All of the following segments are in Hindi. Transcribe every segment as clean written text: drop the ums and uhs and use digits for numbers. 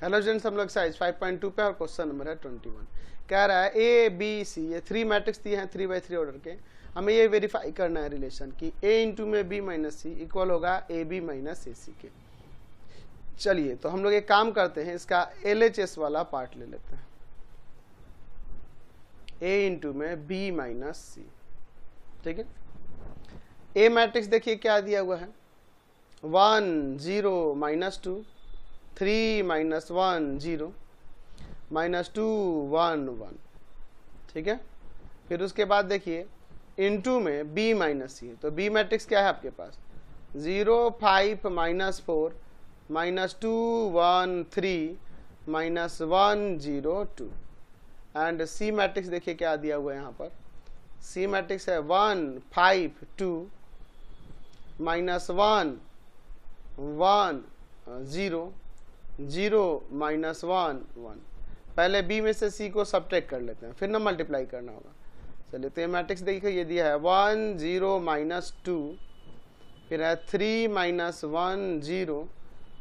हेलो स्टूडेंट्स, हम लोग एक्सरसाइज 5.2 पे और क्वेश्चन नंबर है 21। कह रहा है ए बी सी, ये 3 मैट्रिक्स दिए हैं 3x3 ऑर्डर के। हमें ये वेरीफाई करना है रिलेशन कि a इंटू में b माइनस सी इक्वल होगा ए बी माइनस ए सी के। चलिए तो हम लोग एक काम करते हैं, इसका LHS वाला पार्ट ले लेते हैं। a इंटू में b माइनस सी, ठीक है। ए मैट्रिक्स देखिए क्या दिया हुआ है, 1 0 -2, 3 -1 0 -2 1 1, ठीक है। फिर उसके बाद देखिए इनटू में b माइनस सी, तो b मैट्रिक्स क्या है आपके पास, 0 5 -4 -2 1 3 -1 0 2। एंड c मैट्रिक्स देखिए क्या दिया हुआ है यहाँ पर, c मैट्रिक्स है 1 5 2 -1 1 0 0 -1 1। पहले b में से c को सब्ट्रैक्ट कर लेते हैं, फिर ना मल्टीप्लाई करना होगा। चलिए तो ये मैट्रिक्स देखिए ये दिया है 1 0 -2, फिर है 3 -1 0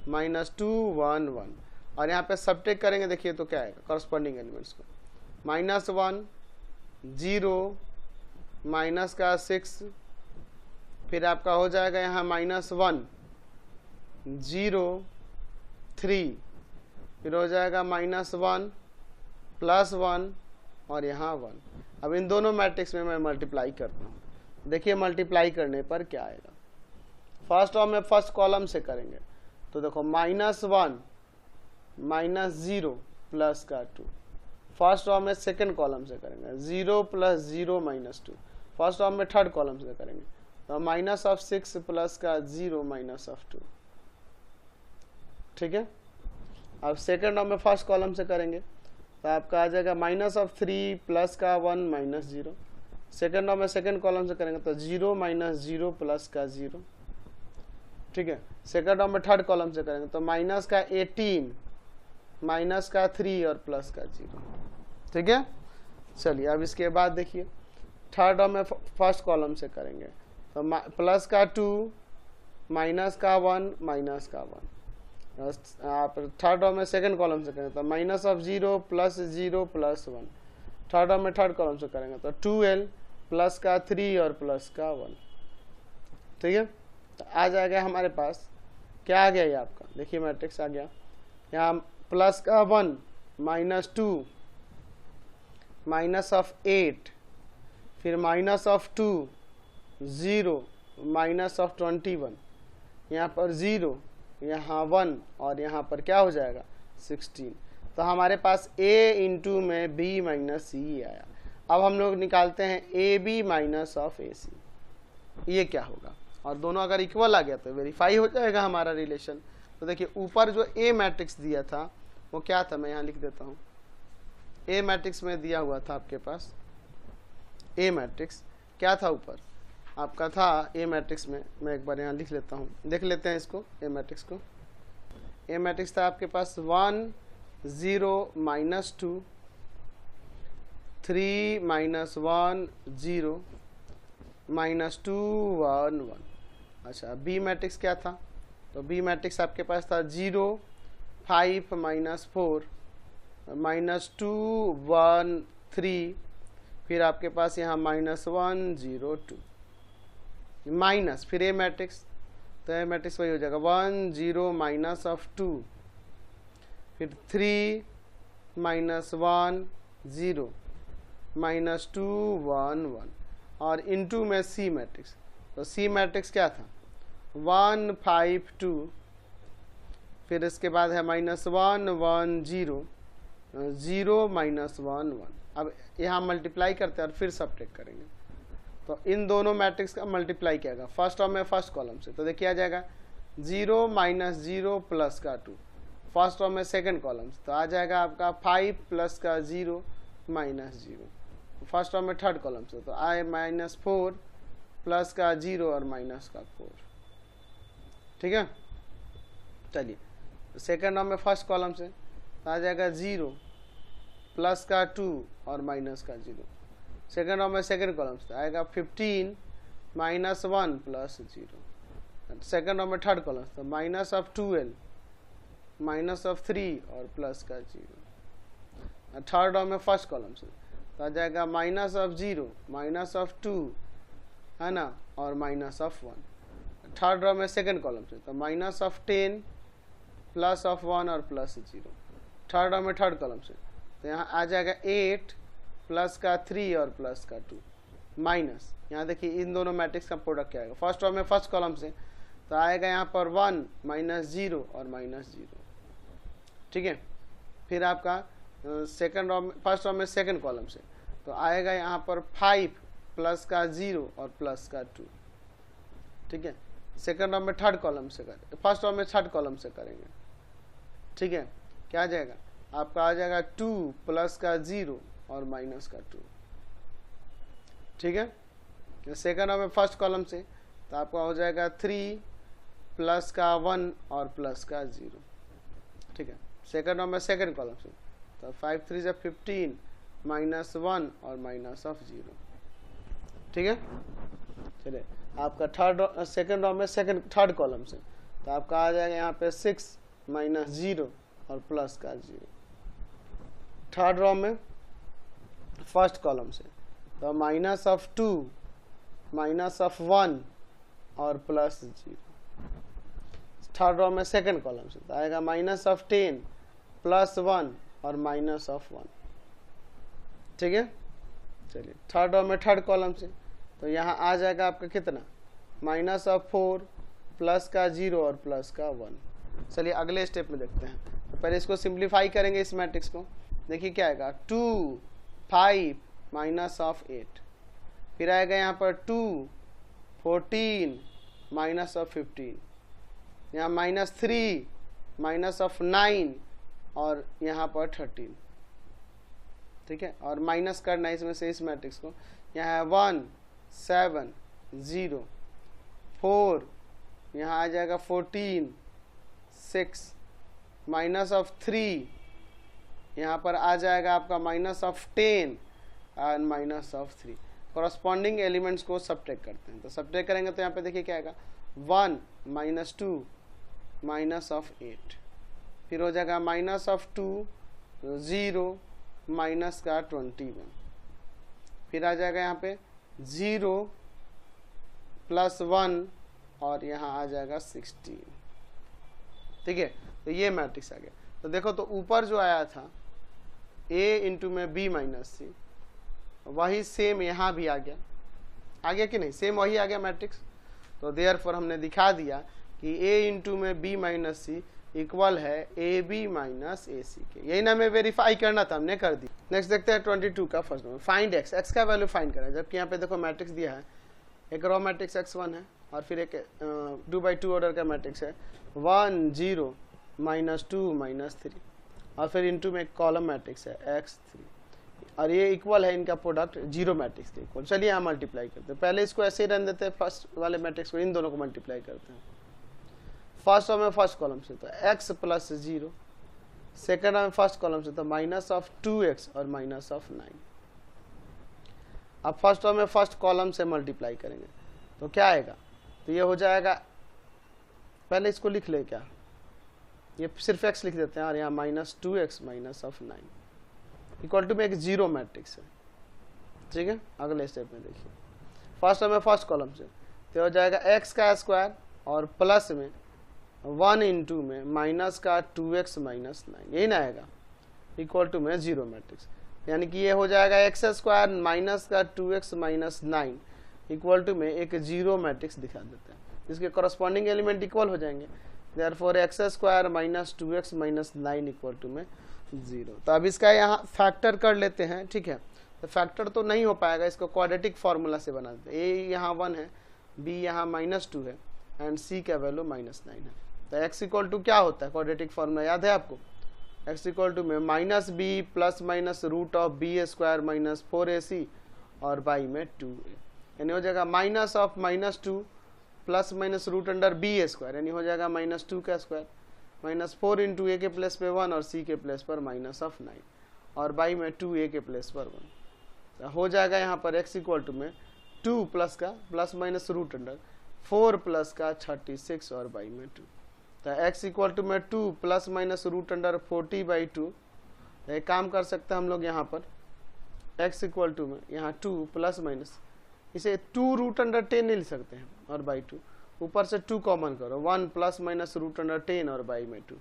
-2 1 1, और यहाँ पे सब्ट्रैक्ट करेंगे देखिए तो क्या आएगा कॉरस्पॉन्डिंग एलिमेंट्स को, -1 0 माइनस का 6, फिर आपका हो जाएगा यहाँ -1 0 3, फिर हो जाएगा -1 +1 और यहाँ 1। अब इन दोनों मैट्रिक्स में मैं मल्टीप्लाई करता हूँ, देखिए मल्टीप्लाई करने पर क्या आएगा। फर्स्ट और में फर्स्ट कॉलम से करेंगे तो देखो -1 -0 प्लस का 2। फर्स्ट और में सेकंड कॉलम से करेंगे 0 + 0 -2। फर्स्ट और में थर्ड कॉलम से करेंगे तो -6 प्लस का 0 -2, ठीक है। अब सेकंड और में फर्स्ट कॉलम से करेंगे तो आपका आ जाएगा -3 प्लस का 1 -0। सेकंड और में सेकंड कॉलम से करेंगे तो 0 -0 प्लस का 0, ठीक है। सेकंड और में थर्ड कॉलम से करेंगे तो -18 -3 और प्लस का 0, ठीक है। चलिए अब इसके बाद देखिए थर्ड और में फर्स्ट कॉलम से करेंगे तो प्लस का 2 माइनस का 1 माइनस का 1। आप थर्ड और में सेकंड कॉलम से करेंगे तो -0 + 0 + 1। थर्ड और में थर्ड कॉलम से करेंगे तो 2l प्लस का 3 और प्लस का 1, ठीक है। तो आ जाएगा हमारे पास क्या आ गया, ये आपका देखिए मैट्रिक्स आ गया यहाँ प्लस का 1 -2 -8, फिर -2 0 -21, यहाँ पर 0 यहाँ 1 और यहाँ पर क्या हो जाएगा 16। तो हमारे पास a इंटू में b माइनस सी आया। अब हम लोग निकालते हैं ए बी माइनस ऑफ ए सी, ये क्या होगा, और दोनों अगर इक्वल आ गया तो वेरीफाई हो जाएगा हमारा रिलेशन। तो देखिए ऊपर जो a मैट्रिक्स दिया था वो क्या था, मैं यहाँ लिख देता हूँ। a मैट्रिक्स में दिया हुआ था आपके पास, a मैट्रिक्स क्या था ऊपर आपका था ए मैट्रिक्स में, मैं एक बार यहाँ लिख लेता हूँ, देख लेते हैं इसको ए मैट्रिक्स को। ए मैट्रिक्स था आपके पास 1 0 -2 3 -1 0 -2 1 1। अच्छा बी मैट्रिक्स क्या था, तो बी मैट्रिक्स आपके पास था 0 5 -4 -2 1 3, फिर आपके पास यहाँ -1 0 2 माइनस, फिर ए मैट्रिक्स, तो ए मैट्रिक्स वही हो जाएगा 1 0 -2, फिर 3 -1 0 -2 1 1, और इनटू में सी मैट्रिक्स। तो सी मैट्रिक्स क्या था 1 5 2, फिर इसके बाद है -1 1 0 0 -1 1। अब यहाँ मल्टीप्लाई करते हैं और फिर सब्ट्रैक्ट करेंगे तो इन दोनों मैट्रिक्स का मल्टीप्लाई किया जाएगा फर्स्ट और में फर्स्ट कॉलम से, तो देखिए आ जाएगा 0 -0 प्लस का 2। फर्स्ट और में सेकंड कॉलम से तो आ जाएगा आपका 5 प्लस का 0 -0। फर्स्ट और में थर्ड कॉलम से तो आए -4 प्लस का 0 और माइनस का 4, ठीक है। चलिए सेकंड और में फर्स्ट कॉलम से तो आ जाएगा 0 प्लस का 2 और माइनस का 0। सेकंड और में सेकंड कॉलम से आएगा 15 -1 + 0। सेकंड और में थर्ड कॉलम तो -2l माइनस ऑफ 3 और प्लस का 0। थर्ड रो में फर्स्ट कॉलम से तो आ जाएगा माइनस ऑफ 0, माइनस ऑफ 2, है ना, और माइनस ऑफ 1। थर्ड रो में सेकंड कॉलम से तो माइनस ऑफ 10, प्लस ऑफ 1 और प्लस 0। थर्ड रो में थर्ड कॉलम से तो यहाँ आ जाएगा 8 प्लस का 3 और प्लस का 2 माइनस, यहाँ देखिए इन दोनों मैट्रिक्स का प्रोडक्ट क्या आएगा। फर्स्ट रो में फर्स्ट कॉलम से तो आएगा यहाँ पर 1 माइनस 0 और माइनस 0, ठीक है। फिर आपका सेकंड रो में फर्स्ट रो में सेकंड कॉलम से तो आएगा यहाँ पर 5 प्लस का 0 और प्लस का 2, ठीक है। सेकंड रो में थर्ड कॉलम से करें, फर्स्ट रो में थर्ड कॉलम से करेंगे, ठीक है। क्या आ जाएगा आपका, आ जाएगा 2 प्लस का 0 और माइनस का 2, ठीक है। सेकंड रो में फर्स्ट कॉलम से तो आपका हो जाएगा 3 प्लस का 1 और प्लस का 0, ठीक है। सेकंड रो में सेकंड कॉलम से तो 5 3 से 15 माइनस 1 और माइनस ऑफ 0, ठीक है। चलिए आपका थर्ड सेकंड रो में सेकंड थर्ड कॉलम से तो आपका आ जाएगा यहाँ पे 6 माइनस 0 और प्लस का 0। थर्ड रो में फर्स्ट कॉलम से तो माइनस ऑफ 2, माइनस ऑफ 1 और प्लस 0। थर्ड रो में सेकंड कॉलम से तो आएगा माइनस ऑफ 10 प्लस 1 और माइनस ऑफ 1, ठीक है। चलिए थर्ड रो में थर्ड कॉलम से तो यहाँ आ जाएगा आपका कितना, माइनस ऑफ 4 प्लस का 0 और प्लस का 1। चलिए अगले स्टेप में देखते हैं। तो पहले इसको सिंप्लीफाई करेंगे इस मैट्रिक्स को। देखिए क्या आएगा, 2 5 माइनस ऑफ 8, फिर आएगा यहाँ पर 2 14 माइनस ऑफ 15, यहाँ माइनस 3 माइनस ऑफ 9 और यहाँ पर 13, ठीक है। और माइनस करना है इसमें से इस मैट्रिक्स को, यहाँ है 1 7 0 4, यहाँ आ जाएगा 14 6 माइनस ऑफ 3, यहाँ पर आ जाएगा आपका minus of 10 and minus of 3। Corresponding elements को सब्ट्रैक्ट करते हैं, तो सब्ट्रैक्ट करेंगे तो यहाँ पे देखिए क्या आएगा, 1 माइनस 2 माइनस ऑफ 8, फिर हो जाएगा माइनस ऑफ 2 0 माइनस का 21, फिर आ जाएगा यहाँ पे 0 प्लस 1 और यहाँ आ जाएगा 16, ठीक है। तो ये मैट्रिक्स आ गया। तो देखो तो ऊपर जो आया था a इंटू में b माइनस सी, वही सेम यहाँ भी आ गया कि नहीं, सेम वही आ गया मैट्रिक्स। तो देयरफॉर हमने दिखा दिया कि a इंटू में b माइनस सी इक्वल है ए बी माइनस ए सी के। यही ना हमें वेरीफाई करना था, हमने कर दी। नेक्स्ट देखते हैं 22 का first number, find x, x का वैल्यू फाइंड करें। जबकि यहाँ पे देखो मैट्रिक्स दिया है, एक रॉ मैट्रिक्स x1 है और फिर एक 2x2 ऑर्डर का मैट्रिक्स है 1 0 माइनस 2 माइनस 3 और फिर इनटू में एक कॉलम मैट्रिक्स है x3 और ये इक्वल है इनका प्रोडक्ट जीरो मैट्रिक्स के इक्वल। चलिए यहाँ मल्टीप्लाई करते हैं। पहले इसको ऐसे ही रन देते हैं, फर्स्ट वाले मैट्रिक्स को इन दोनों को मल्टीप्लाई करते हैं। फर्स्ट रो में फर्स्ट कॉलम से तो x प्लस 0, सेकेंड रो में फर्स्ट कॉलम से तो माइनस ऑफ 2x और माइनस ऑफ 9। अब फर्स्ट रो में फर्स्ट कॉलम से मल्टीप्लाई करेंगे तो क्या आएगा, तो ये हो जाएगा, पहले इसको लिख ले, क्या ये सिर्फ x लिख देते हैं और यहाँ minus 2x minus of 9 equal to में एक जीरो मैट्रिक्स है, ठीक है। अगले स्टेप में देखिए, फर्स्ट रो में फर्स्ट कॉलम से तो हो जाएगा x का स्क्वायर और प्लस में 1 इंटू में माइनस का 2x माइनस 9, यही ना आएगा, इक्वल टू में जीरो मैट्रिक्स। यानी कि ये हो जाएगा एक्स स्क्वायर माइनस का 2x माइनस 9 इक्वल टू में एक जीरो मैट्रिक्स दिखा देते हैं, जिसके कॉरस्पॉन्डिंग एलिमेंट इक्वल हो जाएंगे। Therefore X square minus 2x minus 9 equal to में 0। तो अब इसका यहाँ फैक्टर कर लेते हैं, ठीक है। तो फैक्टर तो नहीं हो पाएगा, इसको क्वाड्रेटिक फार्मूला से बना देते हैं। a यहाँ 1 है, b यहाँ -2 है एंड c का वैल्यू -9 है। तो x इक्वल टू क्या होता है, क्वाड्रेटिक फार्मूला याद है आपको, x इक्वल टू में minus B plus minus root of B square minus 4ac और बाई में 2a, यानी हो जाएगा minus of -2 plus minus root under B square, यानी हो जाएगा -2 का स्क्वायर माइनस 4 इंटू ए के प्लेस पे 1 और c के प्लेस पर माइनस ऑफ 9 और बाई में 2a के प्लेस पर 1। तो हो जाएगा यहाँ पर x इक्वल टू में 2 प्लस का plus minus root under 4 plus का 36 और बाई में 2। तो x इक्वल टू में 2 प्लस माइनस रूट अंडर 40/2। एक काम कर सकते हैं हम लोग यहाँ पर, x इक्वल टू में यहाँ 2 प्लस माइनस, इसे 2 रूट अंडर 10 नहीं लिख सकते हैं और बाई 2, ऊपर से 2 कॉमन करो, 1 प्लस माइनस रूट अंडर 10 और बाई में 2,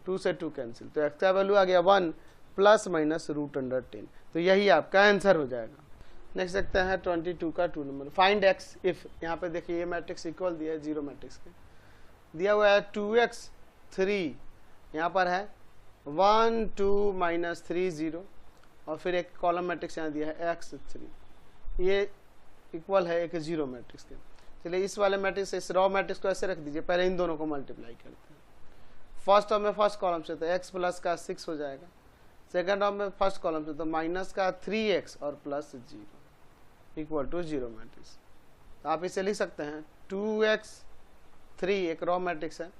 2 से 2 कैंसिल, तो x का वैल्यू आ गया 1 प्लस माइनस रूट अंडर 10। तो यही आपका आंसर हो जाएगा। नेक्स्ट देखते हैं 22 का 2 नंबर, फाइंड x इफ। यहाँ पे देखिए ये मैट्रिक्स इक्वल दिया है जीरो मैट्रिक्स के, दिया हुआ है 2x 3, यहाँ पर है 1 2 माइनस 3 0, और फिर एक कॉलम मैट्रिक्स यहाँ दिया है x 3, ये इक्वल है एक जीरो मैट्रिक्स के। चलिए इस वाले मैट्रिक्स, इस रॉ मैट्रिक्स को ऐसे रख दीजिए, पहले इन दोनों को मल्टीप्लाई करते हैं। फर्स्ट टर्म में फर्स्ट कॉलम से तो x प्लस का 6 हो जाएगा, सेकंड टर्म में फर्स्ट कॉलम से तो माइनस का 3x और plus 0 equal to zero matrix. तो आप इसे लिख सकते हैं 2x 3 एक रॉ मैट्रिक्स है,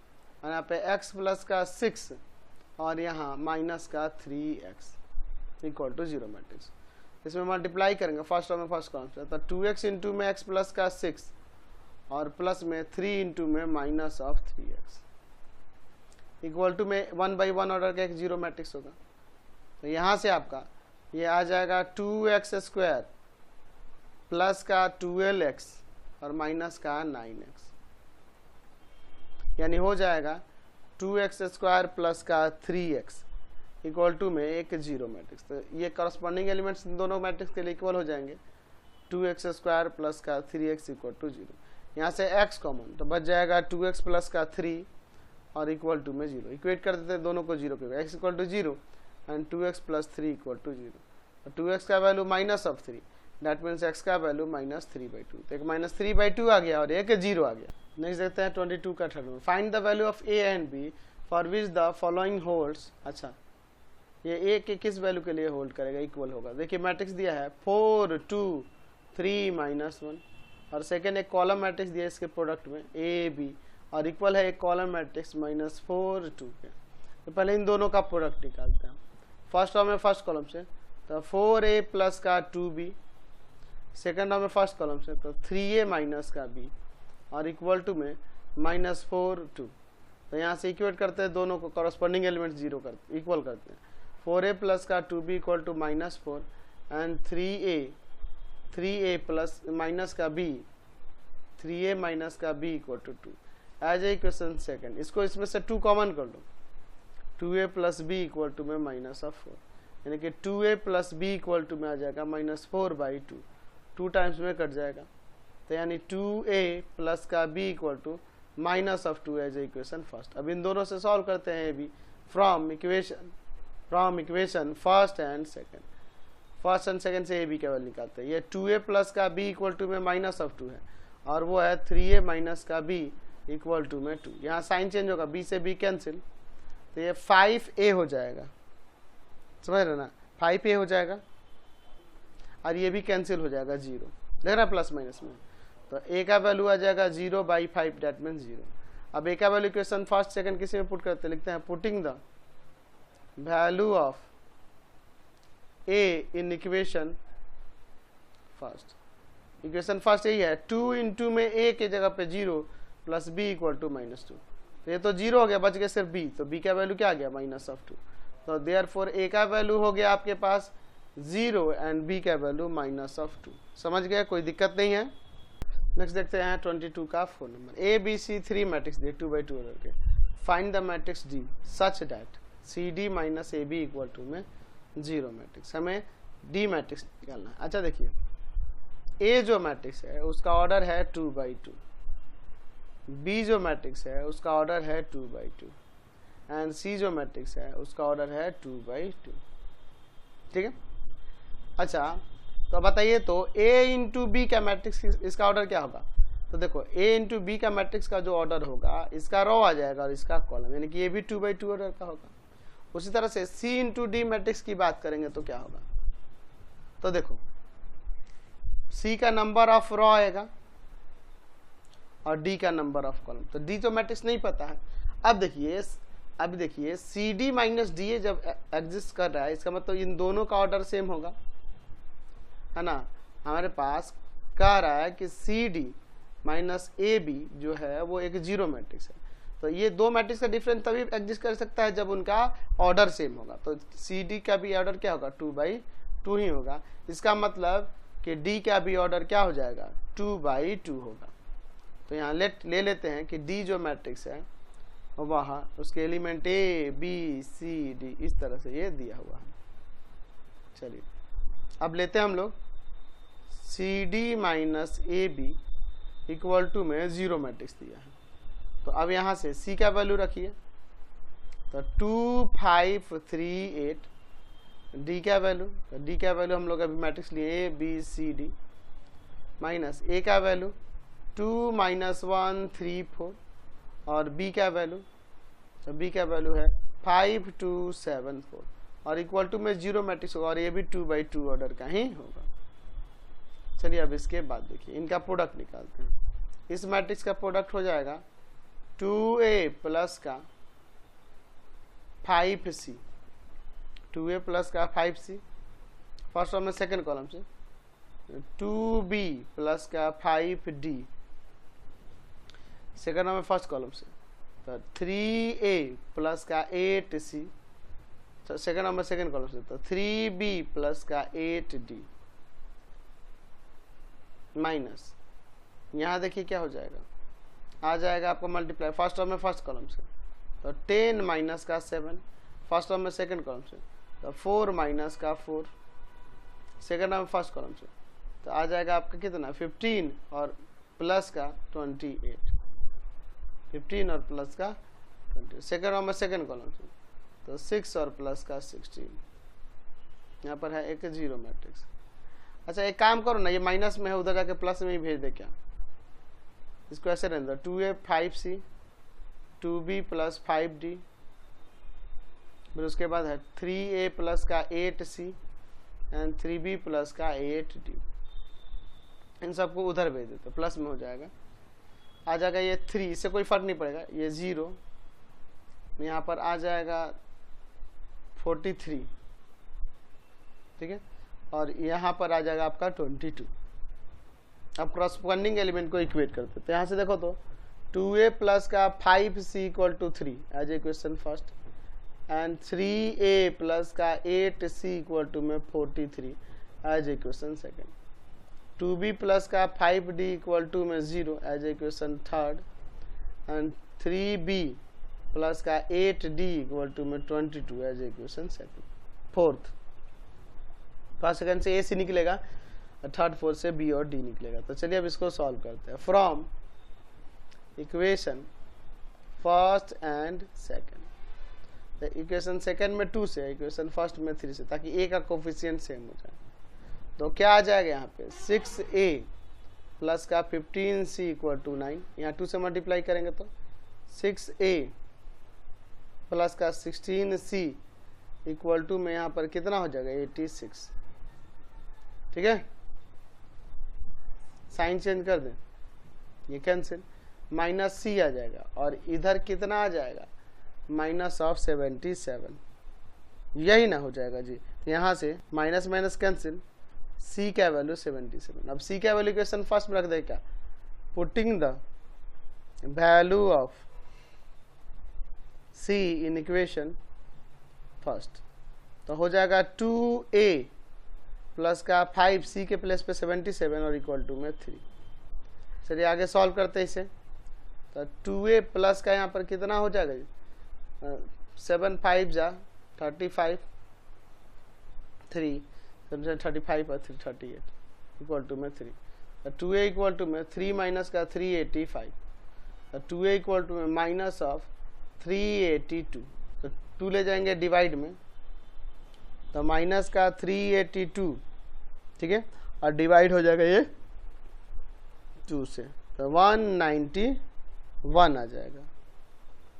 और यहाँ पे x प्लस का 6 और यहाँ माइनस का 3x equal to zero matrix. इसमें मल्टीप्लाई करेंगे फर्स्ट टर्म में फर्स्ट कॉलम से, तो 2x इंटू में x प्लस का 6 और प्लस में 3 इंटू में minus of 3x equal to में 1/1 ऑर्डर का एक जीरो मैट्रिक्स होगा। तो यहाँ से आपका ये आ जाएगा 2x स्क्वायर प्लस का 12x और माइनस का 9x, यानी हो जाएगा 2x स्क्वायर प्लस का 3x इक्वल टू में एक जीरो मैट्रिक्स। तो ये करस्पॉन्डिंग एलिमेंट्स दोनों मैट्रिक्स के लिए इक्वल हो जाएंगे, 2x स्क्वायर प्लस का 3x इक्वल टू 0। यहाँ से x कॉमन, तो बच जाएगा 2x प्लस का 3 और इक्वल टू में 0। इक्वेट कर देते हैं दोनों को 0 के, x equal to 0 and 2x plus 3 equal to 0। और 2x का value minus of 3, that means x का वैल्यू माइनस 3/2। तो एक माइनस 3/2 आ गया और एक 0 आ गया। नेक्स्ट देखते हैं 22 का थर्ड में, find the value of a and b for which the following holds. अच्छा, ये a के किस वैल्यू के लिए होल्ड करेगा, इक्वल होगा। देखिए मैट्रिक्स दिया है 4 2 3 -1, और सेकेंड एक कॉलम मैट्रिक्स दिया है इसके प्रोडक्ट में a b, और इक्वल है एक कॉलम मैट्रिक्स -4 2 के। तो पहले इन दोनों का प्रोडक्ट निकालते हैं। फर्स्ट टर्म में फर्स्ट कॉलम से तो 4a प्लस का 2b, सेकेंड टर्म में फर्स्ट कॉलम से तो 3a माइनस का b और इक्वल टू में -4 2। तो यहाँ से इक्वेट करते हैं दोनों को, कॉरस्पॉन्डिंग एलिमेंट 0 करते इक्वल करते हैं। 4a प्लस का 2b equal to -4 and 3a plus minus का b, 3a माइनस का b equal to 2 as a equation second. इसको इसमें से 2 कॉमन कर लो, 2a plus b equal to में -4, यानी कि 2a plus b equal to में आ जाएगा -4/2, 2 टाइम्स में कट जाएगा। तो यानी 2a प्लस का b equal to -2 as a equation first. अब इन दोनों से सॉल्व करते हैं b from equation first and second. First and second से a b का वैल्यू निकालते हैं। ये 2a प्लस का b इक्वल टू में -2 है, और वो है 3a माइनस का b इक्वल टू में 2। यहाँ साइन चेंज होगा, b से b कैंसिल, तो ये 5a हो जाएगा, समझ रहे ना, 5a हो जाएगा, और ये भी कैंसिल हो जाएगा 0, देख रहा प्लस माइनस में। तो a का वैल्यू आ जाएगा 0/5, डेट मीन्स 0। अब a का वैल्यू इक्वेशन फर्स्ट सेकंड किसी में पुट करते हैं, लिखते हैं putting the value of a in equation first. Equation first यही है, 2 इंटू में a के जगह पे 0 प्लस b इक्वल टू -2। तो ये तो 0 हो गया, बच गया सिर्फ b, तो b का वैल्यू क्या आ गया -2। तो देयरफॉर a का वैल्यू हो गया आपके पास 0 एंड b का वैल्यू -2। समझ गए, कोई दिक्कत नहीं है। नेक्स्ट देखते हैं 22 का 4 number, a b c 3 matrix दिए 2/2 ऑर्डर के। Find the matrix d such that cd minus ab equal to में 0 मैट्रिक्स। हमें d मैट्रिक्स निकालना है। अच्छा देखिए, a जो मैट्रिक्स है उसका ऑर्डर है 2/2, b जो मैट्रिक्स है उसका ऑर्डर है 2/2 एंड c जो मैट्रिक्स है उसका ऑर्डर है 2/2, ठीक है। अच्छा तो बताइए, तो a इंटू बी का मैट्रिक्स इसका ऑर्डर क्या होगा। तो देखो a इंटू बी का मैट्रिक्स का जो ऑर्डर होगा, इसका रो आ जाएगा और इसका कॉलम, यानी कि ये भी 2/2 ऑर्डर का होगा। उसी तरह से c इंटू डी मैट्रिक्स की बात करेंगे तो क्या होगा। तो देखो c का नंबर ऑफ रो आएगा और d का नंबर ऑफ कॉलम। तो d तो मैट्रिक्स नहीं पता है। अब देखिए C D minus D A जब एग्जिस्ट कर रहा है, इसका मतलब इन दोनों का ऑर्डर सेम होगा, है ना। हमारे पास कह रहा है कि C D minus A B जो है वो एक जीरो मैट्रिक्स है। तो ये दो मैट्रिक्स का डिफरेंस तभी एग्जिस्ट कर सकता है जब उनका ऑर्डर सेम होगा। तो सी डी का भी ऑर्डर क्या होगा, 2/2 ही होगा। इसका मतलब कि डी का भी ऑर्डर क्या हो जाएगा, 2/2 होगा। तो यहाँ ले लेते हैं कि डी जो मैट्रिक्स है वहाँ उसके element A B C D इस तरह से ये दिया हुआ है। चलिए अब लेते हैं हम लोग C D minus A B equal to में 0 मैट्रिक्स दिया है। तो अब यहाँ से सी का वैल्यू रखिए, तो 2 5 3 8। डी का वैल्यू, तो डी का वैल्यू हम लोग अभी मैट्रिक्स लिए A B C D, minus A का वैल्यू 2 -1 3 4, और बी का वैल्यू, तो बी का वैल्यू है 5 2 7 4, और इक्वल टू में 0 मैट्रिक्स होगा और ये भी 2/2 ऑर्डर का ही होगा। चलिए अब इसके बाद देखिए इनका प्रोडक्ट निकालते हैं। इस मैट्रिक्स का प्रोडक्ट हो जाएगा 2a प्लस का 5c, 2a प्लस का 5c फर्स्ट और में सेकेंड कॉलम से, 2b प्लस का 5d सेकेंड और में फर्स्ट कॉलम से, तो 3a प्लस का 8c सेकेंड और में सेकेंड कॉलम से, तो 3b प्लस का 8d माइनस यहाँ देखिए क्या हो जाएगा, आ जाएगा आपको मल्टीप्लाई फर्स्ट और में फर्स्ट कॉलम से, तो 10 माइनस का 7 फर्स्ट और में सेकंड कॉलम से, तो 4 माइनस का 4 सेकंड और में फर्स्ट कॉलम से, तो आ जाएगा आपका कितना 15 और प्लस का 28, 15 और प्लस का 20 सेकंड और में सेकंड कॉलम से, तो 6 और प्लस का 16। यहाँ पर है एक 0 मैट्रिक्स। अच्छा एक काम करो ना, ये माइनस में है उधर जाके प्लस में ही भेज दे क्या, इसको ऐसे रहने दो 2a 5c 2b plus 5d, फिर उसके बाद है 3a प्लस का 8c एंड 3b प्लस का 8d। इन सबको उधर भेज देते प्लस में हो जाएगा, आ जाएगा ये 3, इससे कोई फर्क नहीं पड़ेगा, ये 0 यहाँ पर आ जाएगा 43, ठीक है, और यहाँ पर आ जाएगा आपका 22। अब क्रॉसपोंडिंग एलिमेंट को इक्वेट करते तो यहाँ से देखो तो 2a प्लस का 5c equal to 3 as a question first, and 3a plus का 8c इक्वल टू में 43 as a question second, 2b plus का 5d इक्वल टू में 0 as a question third, and 3b plus का 8d इक्वल टू में 22 as a question second fourth. First second से ए सी निकलेगा, थर्ड फोर्थ से बी और डी निकलेगा। तो चलिए अब इसको सॉल्व करते हैं from equation first and second. तो इक्वेशन सेकंड में 2 से, इक्वेशन फर्स्ट में 3 से, ताकि ए का कोफिशिएंट सेम हो जाए। तो क्या आ जाएगा यहाँ पे 6a प्लस का 15c इक्वल टू 9, यहाँ 2 से मल्टीप्लाई करेंगे तो 6a प्लस का 16c इक्वल टू में यहाँ पर कितना हो जाएगा 86, ठीक है, साइन चेंज कर दें, ये कैंसिल, माइनस सी आ जाएगा और इधर कितना आ जाएगा माइनस ऑफ 77, यही ना हो जाएगा जी। तो यहाँ से माइनस माइनस कैंसिल, सी का वैल्यू 77। अब सी का वैल्यू क्वेश्चन फर्स्ट में रख दे क्या, putting the value of C in equation first, तो हो जाएगा 2a प्लस का 5c के प्लेस पे 77 और इक्वल टू में 3। चलिए आगे सॉल्व करते हैं इसे, तो 2a प्लस का यहाँ पर कितना हो जाएगा 7 5 जा 35, 3 35 और 3 38 इक्वल टू में 3, तो 2a इक्वल टू में 3 माइनस का 385, तो 2a इक्वल टू में माइनस ऑफ 382, तो 2 ले जाएंगे डिवाइड में, तो माइनस का 382, ठीक है, और डिवाइड हो जाएगा ये 2 से, तो 191 आ जाएगा,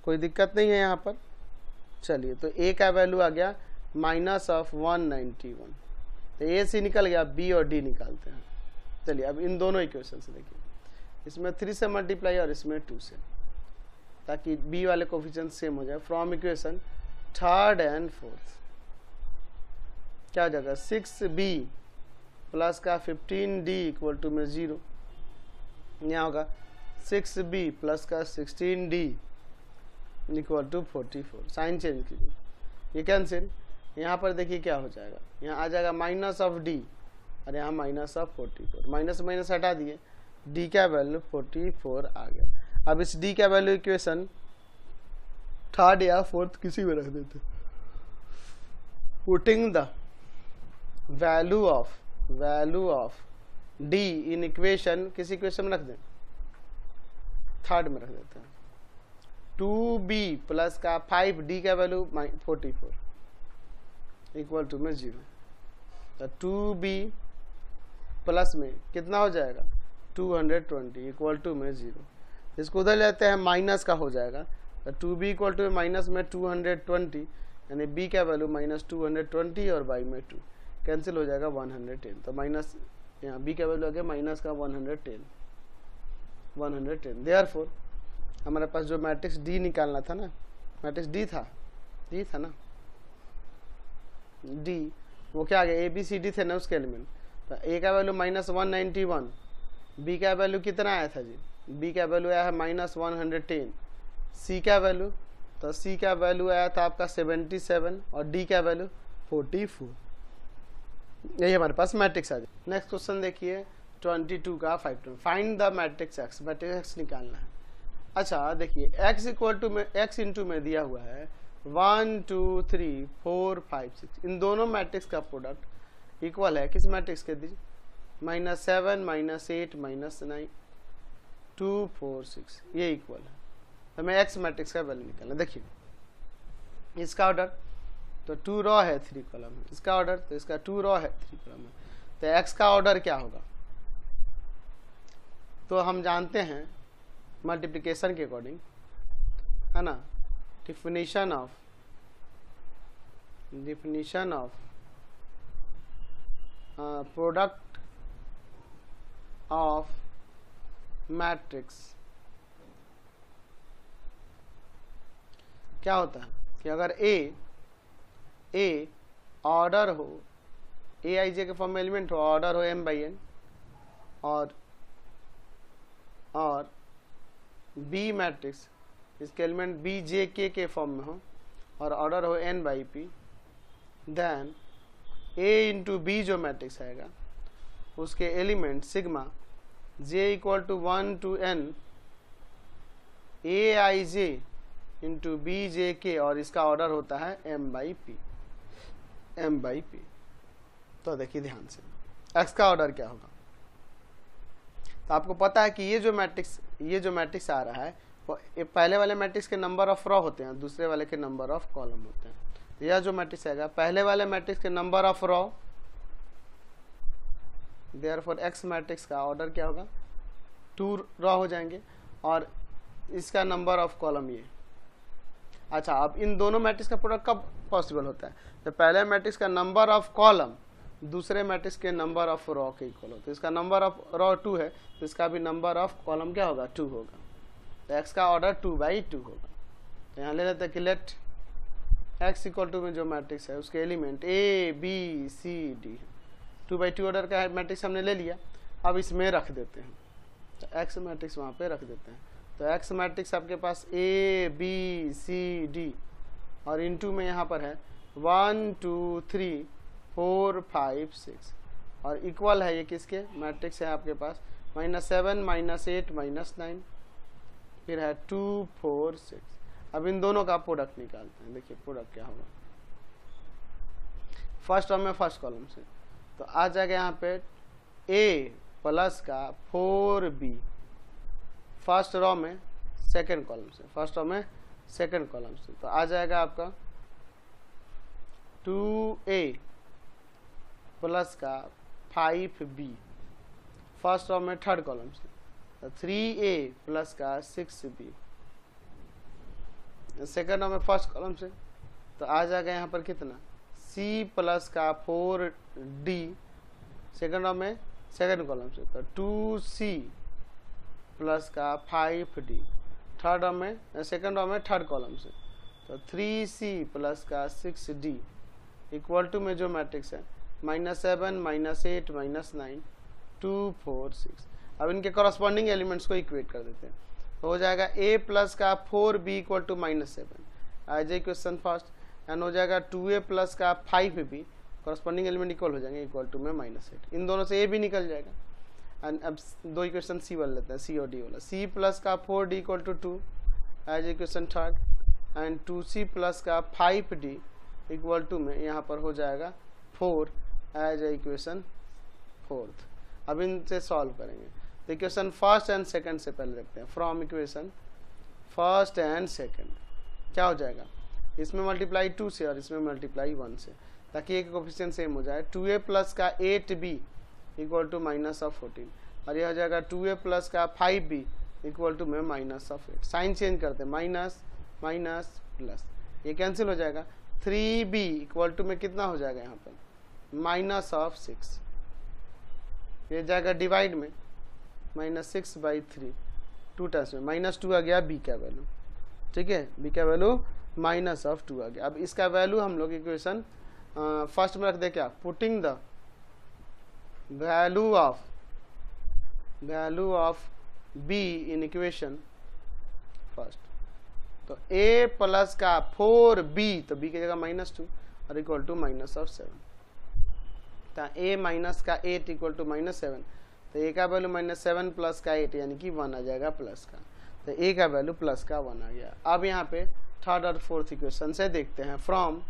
कोई दिक्कत नहीं है यहाँ पर। चलिए तो a का वैल्यू आ गया माइनस ऑफ 191, तो a से निकल गया, b और d निकालते हैं। चलिए अब इन दोनों इक्वेशन से देखिए, इसमें 3 से मल्टीप्लाई और इसमें 2 से, ताकि b वाले कोफिशिएंट सेम हो जाए। From equation third and fourth क्या हो जाएगा 6b प्लस का 15d इक्वल टू में 0, यहाँ होगा 6b प्लस का 16d equal to 44। Sign change कीजिए, ये कैंसिल। यहाँ पर देखिए क्या हो जाएगा, यहाँ आ जाएगा माइनस ऑफ डी और यहाँ माइनस ऑफ 44। माइनस माइनस हटा दिए, डी का वैल्यू 44 आ गया। अब इस डी का वैल्यू इक्वेशन थर्ड या फोर्थ किसी में रख देते। Putting the value of D in equation, किसी इक्वेशन में रख दें, थर्ड में रख देते हैं। 2b प्लस का 5d का वैल्यू 44 इक्वल टू में 0। तो 2b प्लस में कितना हो जाएगा 220 इक्वल टू में 0। इसको उधर लेते हैं, माइनस का हो जाएगा। तो 2b इक्वल टू माइनस में 220, यानी b का वैल्यू माइनस 220 और y में 2 कैंसिल हो जाएगा 110। तो माइनस यहाँ b का वैल्यू आ गया माइनस का 110। देयरफॉर हमारे पास जो मैट्रिक्स D निकालना था ना, मैट्रिक्स D था ना D, वो क्या आ गया, ABCD थे ना उसके एलिमेंट। तो A का वैल्यू माइनस 191, B का वैल्यू कितना आया था जी, B का वैल्यू आया है माइनस 110। C का वैल्यू, तो C का वैल्यू आया था आपका 77 और D का वैल्यू 44। यही हमारे पास मैट्रिक्स आ जाए। नेक्स्ट क्वेश्चन देखिए 22 का 5। Find the matrix x, matrix x निकालना है। अच्छा देखिए x इक्वल टू में x इंटू में दिया हुआ है 1 2 3 4 5 6, इन दोनों मैट्रिक्स का प्रोडक्ट इक्वल है किस मैट्रिक्स के दी, -7 -8 -9 2 4 6, ये इक्वल है। हमें x मैट्रिक्स का वैल्यू निकालना। देखिए इसका ऑर्डर तो 2 रो है 3 कॉलम है, इसका ऑर्डर तो इसका 2 रो है 3 कॉलम है। तो x का ऑर्डर क्या होगा, तो हम जानते हैं मल्टीप्लिकेशन के अकॉर्डिंग, है ना, definition of product of matrix क्या होता है कि अगर ए ऑर्डर हो, ए आई जे के फॉर्म में एलिमेंट हो, ऑर्डर हो m/n और बी मैट्रिक्स इसके एलिमेंट बी जे के फॉर्म में हो और ऑर्डर हो n/p, then a into B जो मैट्रिक्स आएगा उसके element sigma j equal to 1 to n aij into B J के, और इसका ऑर्डर होता है m/p। तो देखिए ध्यान से x का ऑर्डर क्या होगा, तो आपको पता है कि ये जो मैट्रिक्स आ रहा है वो पहले वाले मैट्रिक्स के नंबर ऑफ रो होते हैं, दूसरे वाले के नंबर ऑफ कॉलम होते हैं। तो यह जो मैट्रिक्स आएगा पहले वाले मैट्रिक्स के number of row, therefore x matrix का ऑर्डर क्या होगा 2 रो हो जाएंगे और इसका नंबर ऑफ कॉलम ये। अच्छा अब इन दोनों मैट्रिक्स का प्रोडक्ट कब पॉसिबल होता है, तो पहले मैट्रिक्स का नंबर ऑफ कॉलम दूसरे मैट्रिक्स के नंबर ऑफ रो के इक्वल हो। तो इसका नंबर ऑफ रो 2 है तो इसका भी नंबर ऑफ कॉलम क्या होगा 2 होगा। तो x का ऑर्डर 2/2 होगा। तो यहाँ ले लेते हैं कि लेट x इक्वल टू में जो मैट्रिक्स है उसके element a b c d, 2/2 order का मैट्रिक्स हमने ले लिया। अब इसमें रख देते हैं, तो x मैट्रिक्स वहाँ पे रख देते हैं। तो x मैट्रिक्स आपके पास a b c d और इनटू में यहाँ पर है 1 2 3 4 5 6 और इक्वल है ये किसके मैट्रिक्स है आपके पास -7 -8 -9, फिर है 2 4 6। अब इन दोनों का प्रोडक्ट निकालते हैं। देखिए प्रोडक्ट क्या होगा, फर्स्ट रो में फर्स्ट कॉलम से तो आ जाएगा यहाँ पे a प्लस का 4b, फर्स्ट रो में सेकंड कॉलम से, फर्स्ट रो में सेकंड कॉलम से तो आ जाएगा आपका 2a प्लस का 5b, फर्स्ट रो में थर्ड कॉलम से तो 3a प्लस का 6b, सेकंड रो में फर्स्ट कॉलम से तो आ जाएगा यहाँ पर कितना c प्लस का 4d, सेकंड रो में सेकंड कॉलम से तो 2c प्लस का 5d, थर्ड रो में सेकंड रो में थर्ड कॉलम से तो 3c प्लस का 6d इक्वल टू में जो मैट्रिक्स है -7 -8 -9 2 4 6। अब इनके कॉरस्पॉन्डिंग एलिमेंट्स को इक्वेट कर देते हैं। तो हो जाएगा a प्लस का 4b इक्वल टू -7 आ जाए क्वेश्चन फर्स्ट, एंड हो जाएगा 2a प्लस का 5b, कॉरस्पॉन्डिंग एलिमेंट इक्वल हो जाएंगे, इक्वल टू में -8, इन दोनों से a भी निकल जाएगा। एंड अब दो इक्वेशन c वाला लेते हैं, c और d वाला। c प्लस का 4d equal to 2 as equation third, and 2c plus का 5d इक्वल टू में यहाँ पर हो जाएगा 4 एज इक्वेशन फोर्थ। अब इनसे सॉल्व करेंगे, तो इक्वेशन फर्स्ट एंड सेकंड से पहले देखते हैं। From equation first and second क्या हो जाएगा, इसमें मल्टीप्लाई 2 से और इसमें मल्टीप्लाई 1 से, ताकि एक कोफिशिएंट सेम हो जाए। 2a प्लस का 8b इक्वल टू -14, और यह हो जाएगा 2a प्लस का 5b इक्वल टू में -8। साइन चेंज करते हैं, माइनस माइनस प्लस, ये कैंसिल हो जाएगा। 3b इक्वल टू में कितना हो जाएगा यहाँ पर -6, ये जाएगा डिवाइड में -6/3, 2 टाइम्स में -2 आ गया b का वैल्यू, ठीक है, b का वैल्यू -2 आ गया। अब इसका वैल्यू हम लोग इक्वेशन फर्स्ट में रख दे, क्या, putting the value of b in equation first, तो a प्लस का 4b, तो b की जगह -2 और इक्वल टू -7, तो a माइनस का 8 इक्वल टू -7, तो a का वैल्यू -7 प्लस का 8 यानी कि 1 आ जाएगा प्लस का, तो a का वैल्यू प्लस का 1 आ गया। अब यहाँ पे थर्ड और फोर्थ इक्वेशन से देखते हैं। From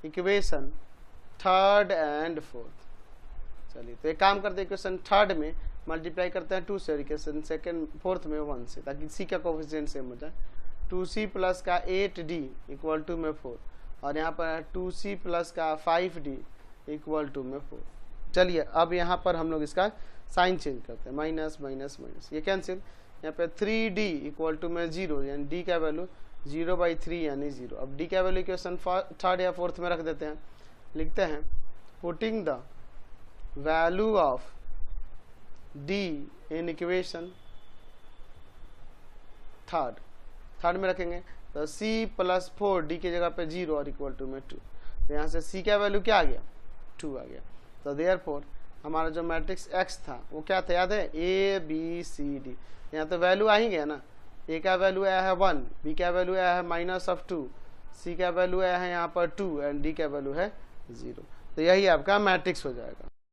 equation third and fourth, चलिए तो एक काम करते हैं, इक्वेशन थर्ड में मल्टीप्लाई करते हैं 2 से, इक्वेशन सेकंड फोर्थ में 1 से, ताकि c का कोफिशिएंट सेम हो जाए। 2c प्लस का 8d इक्वल टू में 4, और यहाँ पर है 2c प्लस का 5d इक्वल टू में 4। चलिए अब यहाँ पर हम लोग इसका साइन चेंज करते हैं, माइनस माइनस माइनस, ये कैंसिल। यहाँ पे 3d इक्वल टू में 0, यानी d का वैल्यू 0/3 यानी 0। अब d का वैल्यू इक्वेशन थर्ड या फोर्थ में रख देते हैं, लिखते हैं putting the value of d in equation third में रखेंगे, तो c प्लस 4 d की जगह पे 0 और इक्वल टू में 2, तो यहाँ से c का वैल्यू क्या आ गया, 2 आ गया। तो देयरफॉर हमारा जो मैट्रिक्स x था वो क्या था, याद है, a b c d, यहाँ तो वैल्यू आ ही गया ना। a का वैल्यू आया है 1, b का वैल्यू आया है -2, c का वैल्यू आया है यहाँ पर 2, एंड d का वैल्यू है 0, तो यही आपका मैट्रिक्स हो जाएगा।